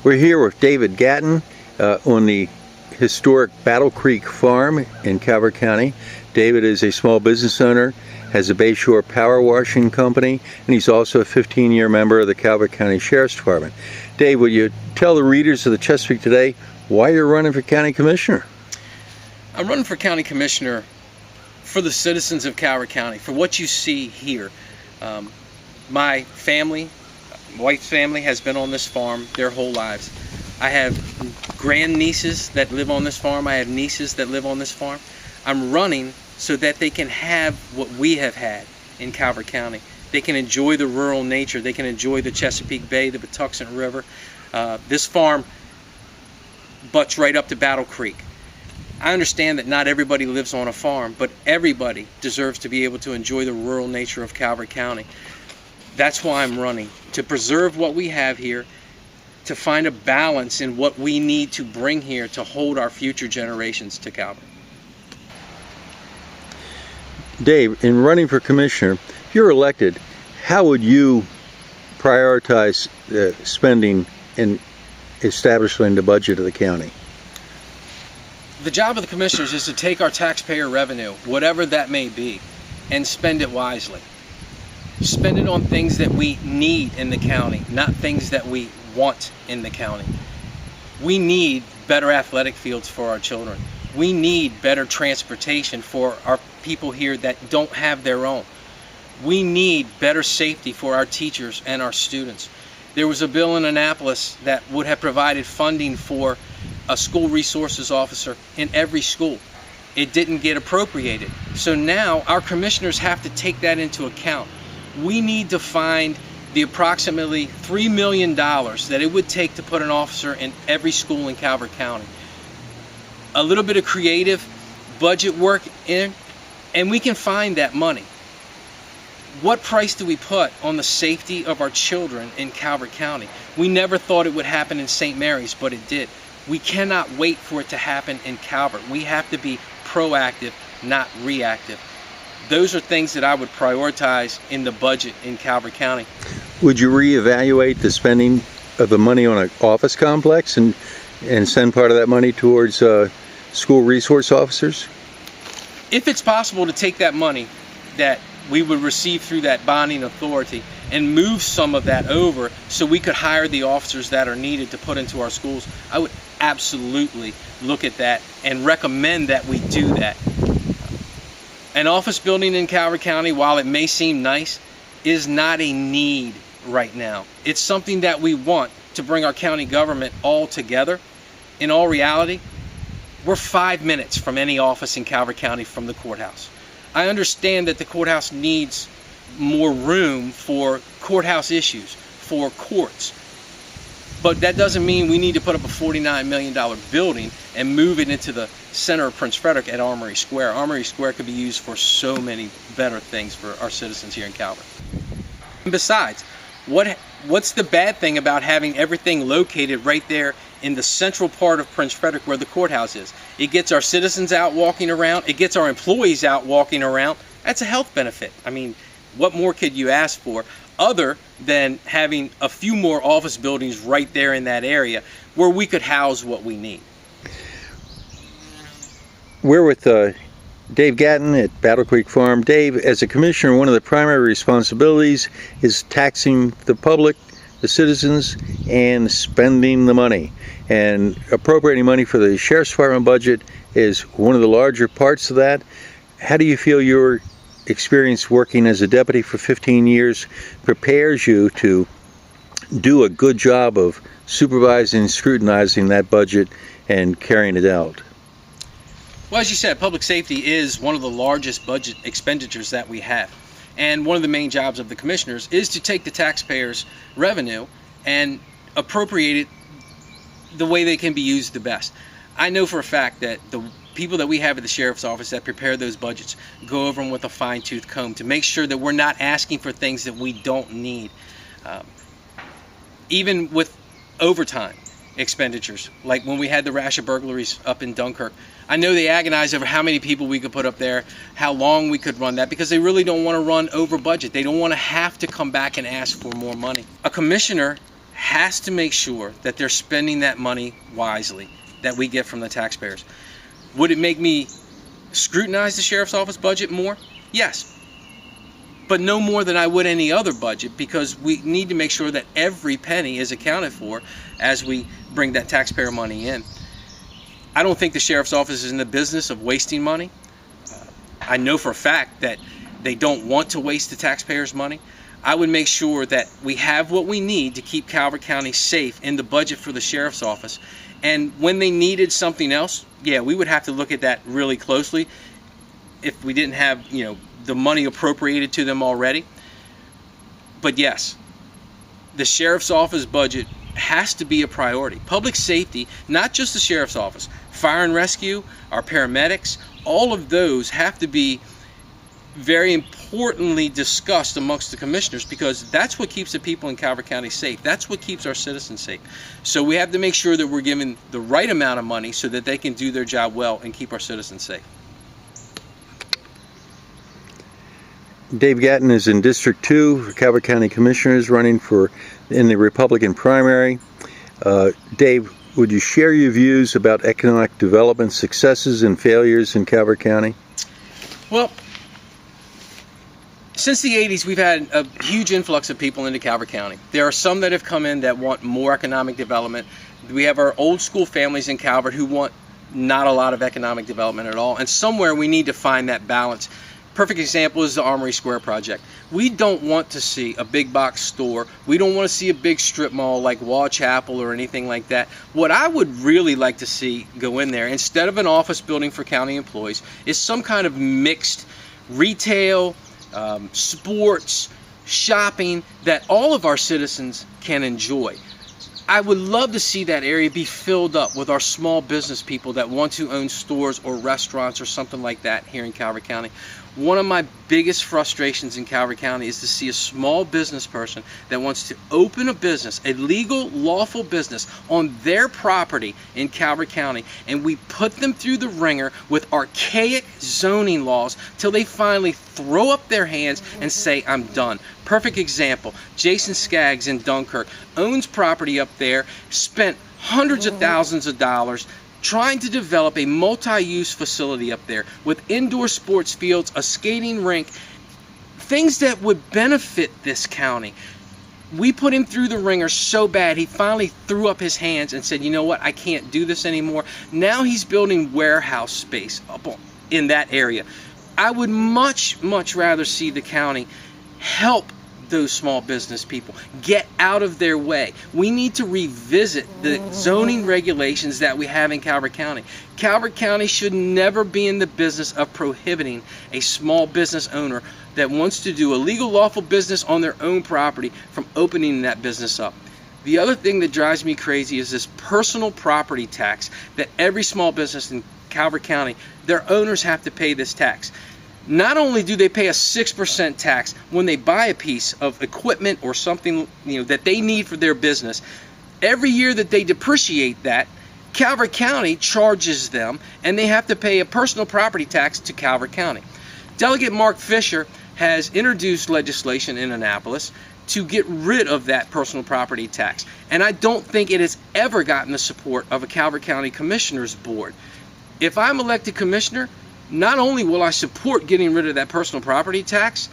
We're here with David Gatton on the historic Battle Creek Farm in Calvert County. David is a small business owner, has a Bayshore power washing company, and he's also a 15-year member of the Calvert County Sheriff's Department. Dave, will you tell the readers of the Chesapeake Today why you're running for County Commissioner? I'm running for County Commissioner for the citizens of Calvert County, for what you see here. My family, wife's family, has been on this farm their whole lives. I have grandnieces that live on this farm. I have nieces that live on this farm. I'm running so that they can have what we have had in Calvert County. They can enjoy the rural nature. They can enjoy the Chesapeake Bay, the Patuxent River. This farm butts right up to Battle Creek. I understand that not everybody lives on a farm, but everybody deserves to be able to enjoy the rural nature of Calvert County. That's why I'm running, to preserve what we have here, to find a balance in what we need to bring here to hold our future generations to Calvert. Dave, in running for commissioner, if you're elected, how would you prioritize spending in establishing the budget of the county? The job of the commissioners is to take our taxpayer revenue, whatever that may be, and spend it wisely. Spend it on things that we need in the county, not things that we want in the county. We need better athletic fields for our children. We need better transportation for our people here that don't have their own. We need better safety for our teachers and our students. There was a bill in Annapolis that would have provided funding for a school resources officer in every school. It didn't get appropriated. So now our commissioners have to take that into account. We need to find the approximately $3 million that it would take to put an officer in every school in Calvert County. A little bit of creative budget work in, and we can find that money. What price do we put on the safety of our children in Calvert County? We never thought it would happen in St. Mary's, but it did. We cannot wait for it to happen in Calvert. We have to be proactive, not reactive. Those are things that I would prioritize in the budget in Calvert County. Would you reevaluate the spending of the money on an office complex and send part of that money towards school resource officers? If it's possible to take that money that we would receive through that bonding authority and move some of that over so we could hire the officers that are needed to put into our schools, I would absolutely look at that and recommend that we do that. An office building in Calvert County, while it may seem nice, is not a need right now. It's something that we want to bring our county government all together. In all reality, we're 5 minutes from any office in Calvert County from the courthouse. I understand that the courthouse needs more room for courthouse issues, for courts. But that doesn't mean we need to put up a $49 million building and move it into the center of Prince Frederick at Armory Square. Armory Square could be used for so many better things for our citizens here in Calvert. And besides, what's the bad thing about having everything located right there in the central part of Prince Frederick where the courthouse is? It gets our citizens out walking around. It gets our employees out walking around. That's a health benefit. I mean, what more could you ask for other than having a few more office buildings right there in that area where we could house what we need? We're with Dave Gatton at Battle Creek Farm. Dave, as a commissioner, one of the primary responsibilities is taxing the public, the citizens, and spending the money. And appropriating money for the Sheriff's Department budget is one of the larger parts of that. How do you feel your experience working as a deputy for 15 years prepares you to do a good job of supervising, scrutinizing that budget, and carrying it out? Well, as you said, public safety is one of the largest budget expenditures that we have. And one of the main jobs of the commissioners is to take the taxpayers' revenue and appropriate it the way they can be used the best. I know for a fact that the people that we have at the Sheriff's Office that prepare those budgets go over them with a fine-tooth comb to make sure that we're not asking for things that we don't need. Even with overtime expenditures, like when we had the rash of burglaries up in Dunkirk, I know they agonize over how many people we could put up there, how long we could run that, because they really don't want to run over budget. They don't want to have to come back and ask for more money. A commissioner has to make sure that they're spending that money wisely that we get from the taxpayers. Would it make me scrutinize the sheriff's office budget more? Yes. But no more than I would any other budget, because we need to make sure that every penny is accounted for as we bring that taxpayer money in. I don't think the sheriff's office is in the business of wasting money. I know for a fact that they don't want to waste the taxpayers' money. I would make sure that we have what we need to keep Calvert County safe in the budget for the sheriff's office. And when they needed something else, yeah, we would have to look at that really closely if we didn't have, the money appropriated to them already. But yes, the sheriff's office budget has to be a priority. Public safety, not just the sheriff's office, fire and rescue, our paramedics, all of those have to be very importantly discussed amongst the commissioners, because that's what keeps the people in Calvert County safe. That's what keeps our citizens safe. So we have to make sure that we're giving the right amount of money so that they can do their job well and keep our citizens safe. Dave Gatton is in District 2 for Calvert County Commissioners, running in the Republican primary. Dave, would you share your views about economic development successes and failures in Calvert County? Well, since the 80s, we've had a huge influx of people into Calvert County. There are some that have come in that want more economic development. We have our old school families in Calvert who want not a lot of economic development at all. And somewhere we need to find that balance. Perfect example is the Armory Square project. We don't want to see a big box store. We don't want to see a big strip mall like Wall Chapel or anything like that. What I would really like to see go in there, instead of an office building for county employees, is some kind of mixed retail, sports, shopping that all of our citizens can enjoy. I would love to see that area be filled up with our small business people that want to own stores or restaurants or something like that here in Calvert County. One of my biggest frustrations in Calvert County is to see a small business person that wants to open a business, a legal, lawful business on their property in Calvert County, and we put them through the ringer with archaic zoning laws till they finally throw up their hands and say, I'm done. Perfect example, Jason Skaggs in Dunkirk owns property up there, spent hundreds of thousands of dollars trying to develop a multi-use facility up there with indoor sports fields, a skating rink, things that would benefit this county. We put him through the ringer so bad he finally threw up his hands and said, you know what, I can't do this anymore. Now he's building warehouse space up in that area. I would much, much rather see the county help those small business people, get out of their way. We need to revisit the zoning regulations that we have in Calvert County. Calvert County should never be in the business of prohibiting a small business owner that wants to do a legal, lawful business on their own property from opening that business up. The other thing that drives me crazy is this personal property tax that every small business in Calvert County, their owners have to pay this tax. Not only do they pay a 6% tax when they buy a piece of equipment or something that they need for their business, every year that they depreciate that, Calvert County charges them, and they have to pay a personal property tax to Calvert County. Delegate Mark Fisher has introduced legislation in Annapolis to get rid of that personal property tax, and I don't think it has ever gotten the support of a Calvert County Commissioners Board. If I'm elected commissioner, not only will I support getting rid of that personal property tax,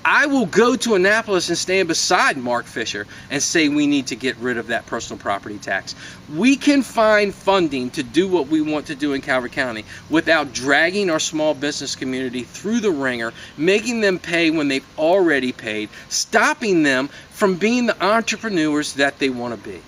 I will go to Annapolis and stand beside Mark Fisher and say we need to get rid of that personal property tax. We can find funding to do what we want to do in Calvert County without dragging our small business community through the ringer, making them pay when they've already paid, stopping them from being the entrepreneurs that they want to be.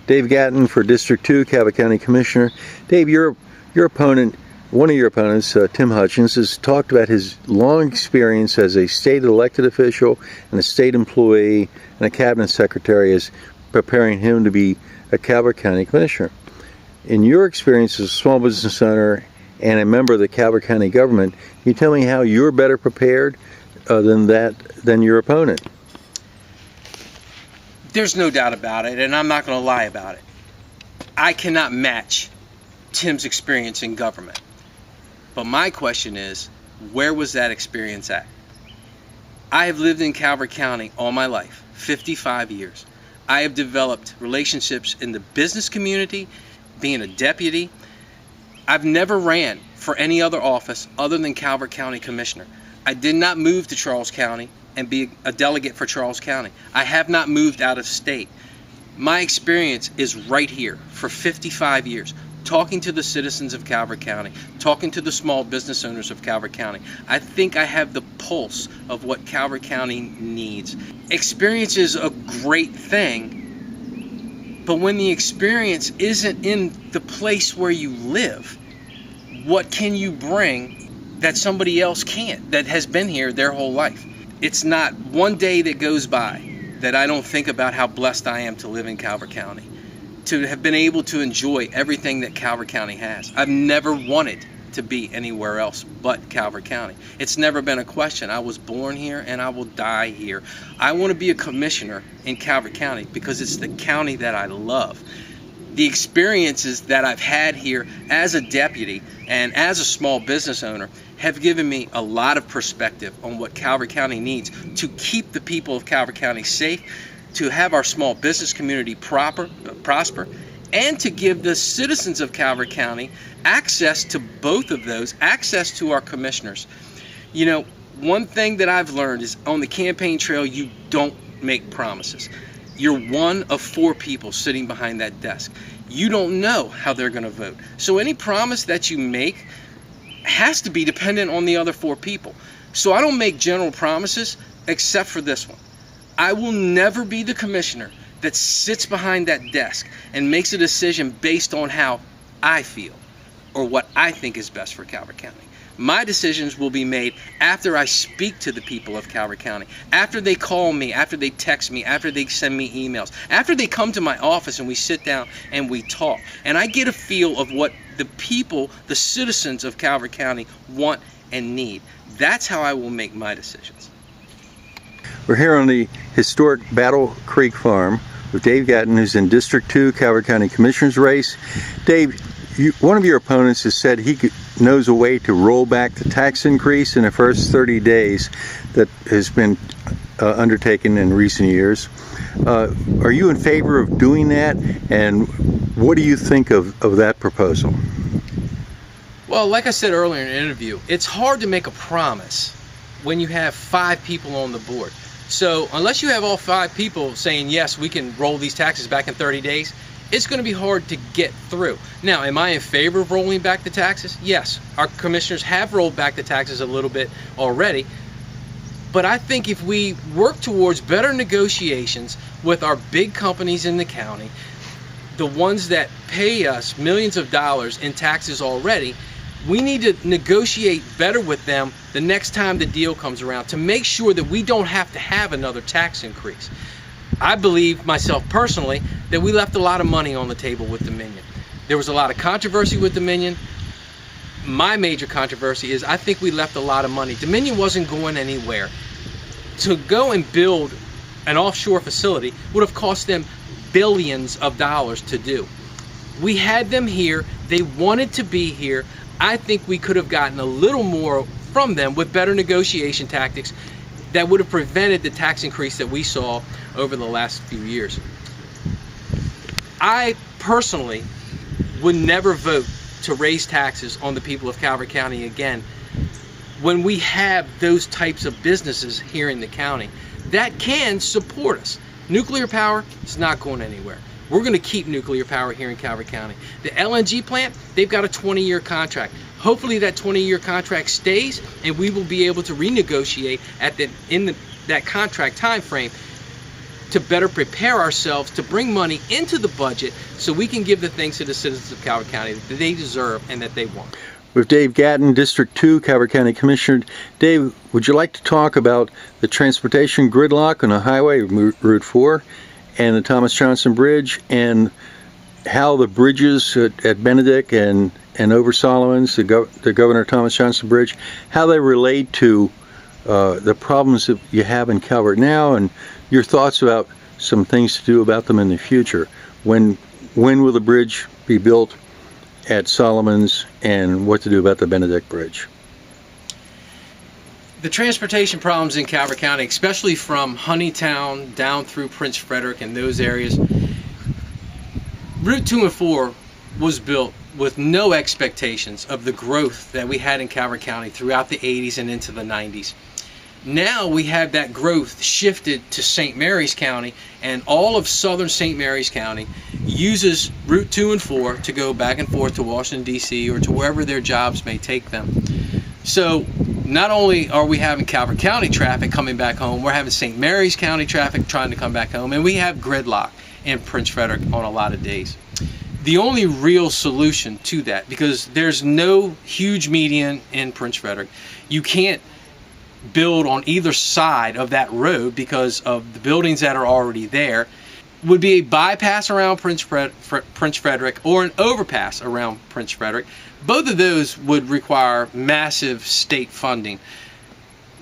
Dave Gatton for District 2, Calvert County Commissioner. Dave, your opponent, one of your opponents, Tim Hutchins, has talked about his long experience as a state elected official and a state employee and a cabinet secretary as preparing him to be a Calvert County Commissioner. In your experience as a small business owner and a member of the Calvert County government, can you tell me how you're better prepared than your opponent? There's no doubt about it, and I'm not going to lie about it. I cannot match Tim's experience in government. But my question is, where was that experience at? I have lived in Calvert County all my life, 55 years. I have developed relationships in the business community, being a deputy. I've never ran for any other office other than Calvert County Commissioner. I did not move to Charles County and be a delegate for Charles County. I have not moved out of state. My experience is right here for 55 years, talking to the citizens of Calvert County, talking to the small business owners of Calvert County. I think I have the pulse of what Calvert County needs. Experience is a great thing, but when the experience isn't in the place where you live, what can you bring that somebody else can't, that has been here their whole life? It's not one day that goes by that I don't think about how blessed I am to live in Calvert County, to have been able to enjoy everything that Calvert County has. I've never wanted to be anywhere else but Calvert County. It's never been a question. I was born here and I will die here. I want to be a commissioner in Calvert County because it's the county that I love. The experiences that I've had here as a deputy and as a small business owner have given me a lot of perspective on what Calvert County needs to keep the people of Calvert County safe, to have our small business community prosper, and to give the citizens of Calvert County access to both of those, access to our commissioners. You know, one thing that I've learned is on the campaign trail, you don't make promises. You're one of 4 people sitting behind that desk. You don't know how they're going to vote. So any promise that you make has to be dependent on the other 4 people. So I don't make general promises except for this one. I will never be the commissioner that sits behind that desk and makes a decision based on how I feel or what I think is best for Calvert County. My decisions will be made after I speak to the people of Calvert County, after they call me, after they text me, after they send me emails, after they come to my office and we sit down and we talk. And I get a feel of what the people, the citizens of Calvert County want and need. That's how I will make my decisions. We're here on the historic Battle Creek Farm with Dave Gatton, who's in District 2 Calvert County Commissioner's race. Dave, one of your opponents has said he knows a way to roll back the tax increase in the first 30 days that has been undertaken in recent years. Are you in favor of doing that, and what do you think of that proposal? Well, like I said earlier in the interview, it's hard to make a promise when you have 5 people on the board. So unless you have all 5 people saying, yes, we can roll these taxes back in 30 days, it's going to be hard to get through. Now, am I in favor of rolling back the taxes? Yes. Our commissioners have rolled back the taxes a little bit already. But I think if we work towards better negotiations with our big companies in the county, the ones that pay us millions of dollars in taxes already, we need to negotiate better with them the next time the deal comes around to make sure that we don't have to have another tax increase. I believe myself personally that we left a lot of money on the table with Dominion. There was a lot of controversy with Dominion. My major controversy is I think we left a lot of money. Dominion wasn't going anywhere. To go and build an offshore facility would have cost them billions of dollars to do. We had them here. They wanted to be here. I think we could have gotten a little more from them with better negotiation tactics that would have prevented the tax increase that we saw over the last few years. I personally would never vote to raise taxes on the people of Calvert County again when we have those types of businesses here in the county that can support us. Nuclear power is not going anywhere. We're going to keep nuclear power here in Calvert County. The LNG plant, they've got a 20-year contract. Hopefully that 20-year contract stays, and we will be able to renegotiate in that contract time frame to better prepare ourselves to bring money into the budget so we can give the things to the citizens of Calvert County that they deserve and that they want. With Dave Gatton, District 2, Calvert County Commissioner. Dave, would you like to talk about the transportation gridlock on the highway, Route 4, and the Thomas Johnson Bridge, and how the bridges at Benedict and over Solomon's, the Governor Thomas Johnson Bridge, how they relate to the problems that you have in Calvert now, and your thoughts about some things to do about them in the future? When will the bridge be built at Solomon's, and what to do about the Benedict Bridge? The transportation problems in Calvert County, especially from Honeytown down through Prince Frederick and those areas, Route 2 and 4 was built with no expectations of the growth that we had in Calvert County throughout the 80s and into the 90s. Now we have that growth shifted to St. Mary's County, and all of southern St. Mary's County uses Route 2 and 4 to go back and forth to Washington, D.C. or to wherever their jobs may take them. So not only are we having Calvert County traffic coming back home, we're having St. Mary's County traffic trying to come back home, and we have gridlock in Prince Frederick on a lot of days. The only real solution to that, because there's no huge median in Prince Frederick, you can't build on either side of that road because of the buildings that are already there, would be a bypass around Prince Frederick or an overpass around Prince Frederick. Both of those would require massive state funding.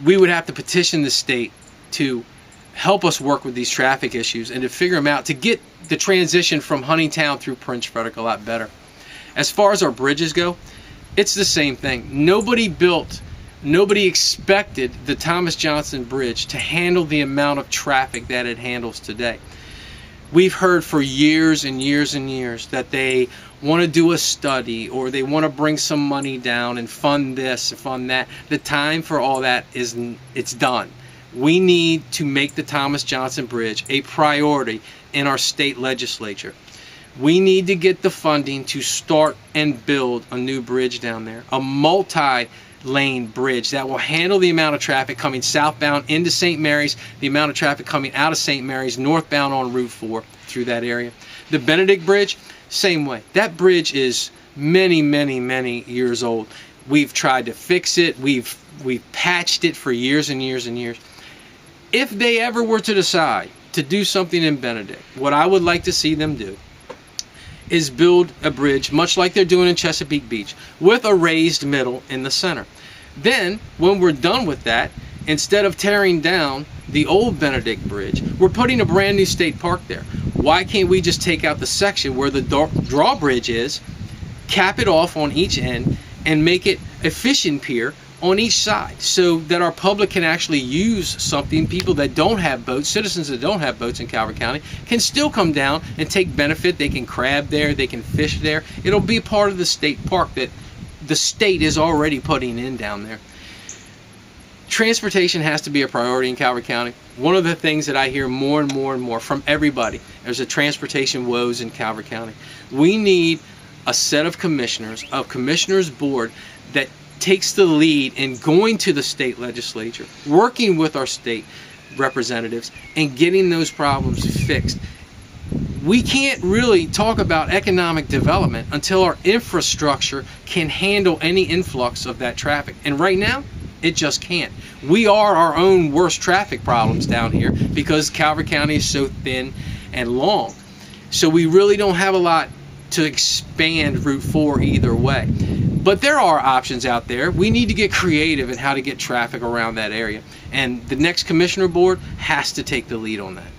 We would have to petition the state to help us work with these traffic issues and to figure them out to get the transition from Honeytown through Prince Frederick a lot better. As far as our bridges go, it's the same thing. Nobody expected the Thomas Johnson Bridge to handle the amount of traffic that it handles today. We've heard for years and years and years that they want to do a study or they want to bring some money down and fund this and fund that. The time for all that it's done. We need to make the Thomas Johnson Bridge a priority in our state legislature. We need to get the funding to start and build a new bridge down there, a multi-lane bridge that will handle the amount of traffic coming southbound into St. Mary's, the amount of traffic coming out of St. Mary's northbound on Route 4 through that area. The Benedict Bridge, same way. That bridge is many, many, many years old. We've tried to fix it. We've patched it for years and years and years. If they ever were to decide to do something in Benedict, what I would like to see them do is build a bridge much like they're doing in Chesapeake Beach with a raised middle in the center. Then when we're done with that, instead of tearing down the old Benedict Bridge, we're putting a brand new state park there. Why can't we just take out the section where the drawbridge is, cap it off on each end, and make it a fishing pier on each side so that our public can actually use something? People that don't have boats, citizens that don't have boats in Calvert County, can still come down and take benefit. They can crab there, they can fish there. It'll be part of the state park that the state is already putting in down there. Transportation has to be a priority in Calvert County. One of the things that I hear more and more and more from everybody, there's a transportation woes in Calvert County. We need a set of commissioners, a commissioners board that takes the lead in going to the state legislature, working with our state representatives, and getting those problems fixed. We can't really talk about economic development until our infrastructure can handle any influx of that traffic. And right now, it just can't. We are our own worst traffic problems down here because Calvert County is so thin and long. So we really don't have a lot to expand Route 4 either way. But there are options out there. We need to get creative in how to get traffic around that area. And the next commissioner board has to take the lead on that.